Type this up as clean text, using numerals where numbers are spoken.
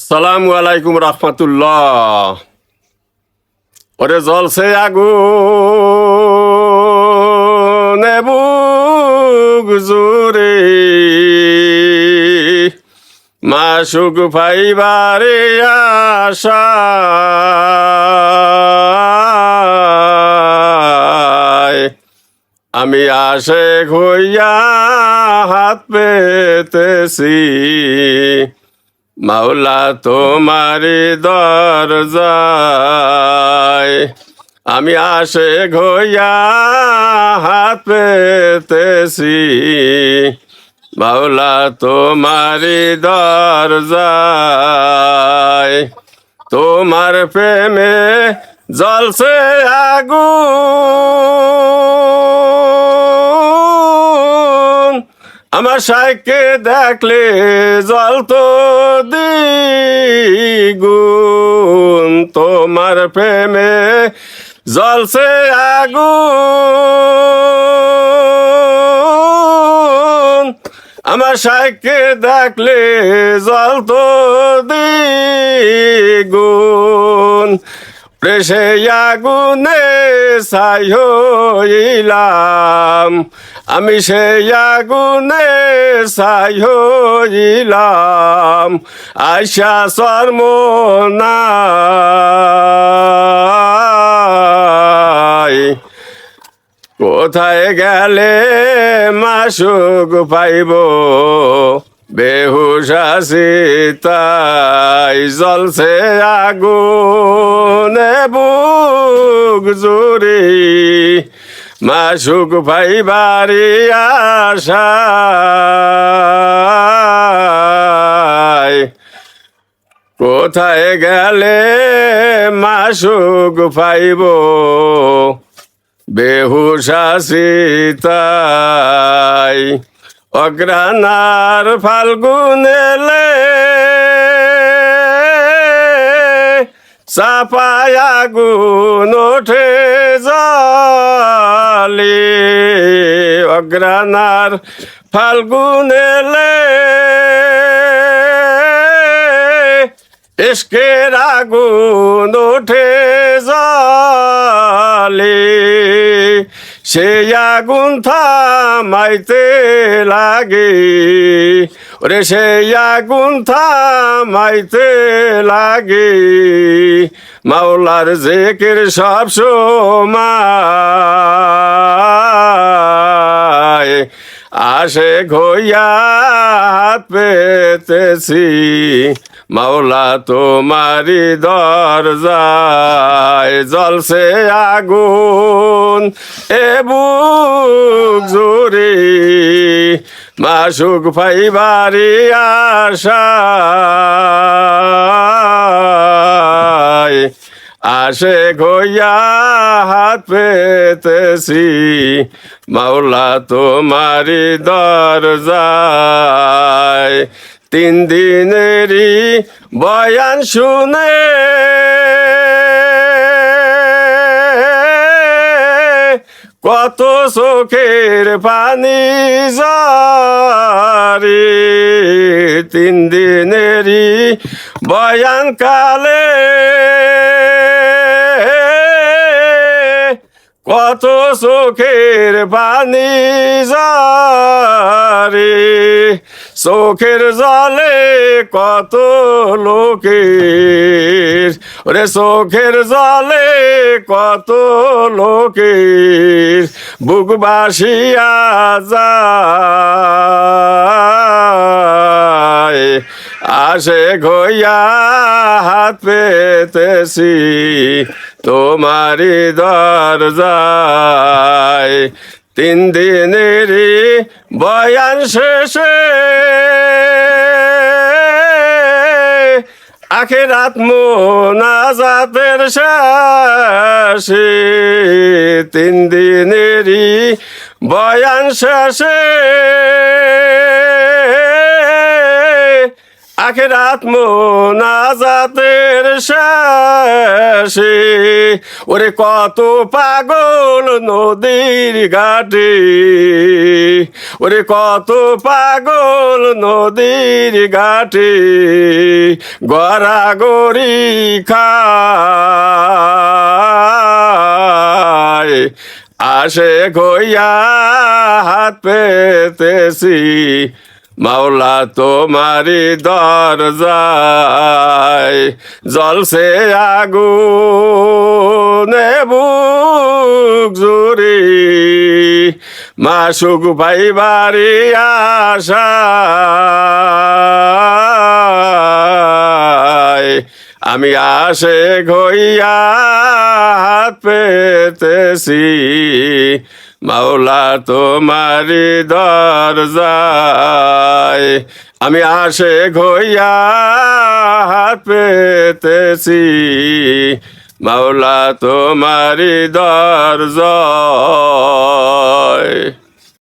আসসালামু আলাইকুম রহমতুল্লাহ। ওরে জলসে আগুন বুক জুড়ে মাসুক পাইবারে আশায় আমি আশেক হইয়া হাত পেতেছি, মাওলা তোমারি দরজায় আমি আশেক হইয়া হাত পেতেছি, মাওলা তোমারি দরজায়। তোমার প্রেমে জলসে আগুন, আমার সাইকে দেখলে জ্বলতো দ্বিগুণ। তোমার প্রেমে জলসে আগুন, আমার সাইকে দেখলে জ্বলতো দ্বিগুণ। প্রেসে আগুনে ছাই হইলাম, আমি সেই আগুনে ছাই হইলাম। আশা সর্বনাশ, কোথায় গেলে মাসুক পাইব, বেহুশ আছি তাই জ্বলছে আগুন বুক জুড়ে মাসুক পাইবারি আশায়। কোথায় গেলে মাসুক পাইব, বেহুশ আছি তাই। অগ্রানার ফাল্গুন এলে চাপায় আগুন ওঠে জলে, অগ্রানার ফাল্গুন এলে ইশকের আগুন ওঠে জলে। সেই আগুন থামাইতে লাগে, ওরে সেই আগুন থামাইতে লাগে। মাওলার জিকির সব সময় আশেক হইয়া হাত পেতেছি, মাওলা তোমারি দরজায় জলসে আগুন এ বুক জুড়ে মাসুক পাইবারি আশায়। আশেক হইয়া হাত পেতেছি, মাওলা তোমারি দরজায়। 3 দিনেরই বয়ান শুনে কত চোখের পানি ঝরে, 3 দিনেরই বয়ান কালে কত চোখের পানি ঝরে। চোখের জলে কত লোকের, ওরে চোখের জলে কত লোকের বুক বাসিয়া যায়। আশেক হইয়া হাত পেতেছি তোমারি দরজায়। 3 দিনেরই বয়ান শেষে আখিরাত মোনাজাতের শেষে, 3 দিনেরই বয়ান শেষে আখিরাত মোনাজাতের শেষে ওরে কত পাগল নদীর ঘাটে ওরে কত পাগল নদীর ঘাটে গড়াগড়ি খায় আসে গইয়া হাত পেতেছি মাওলা তোমারি দরজায় জলসে আগুনে বুক জুড়ি মাসুক ভাই বাড়ি আশায় আমি আসে ঘইয়া হাত পেতেছি মাওলা তোমারি দরজায় আমি আসে ঘইয়া হাত পেতেছি মাওলা তোমারি দরজায়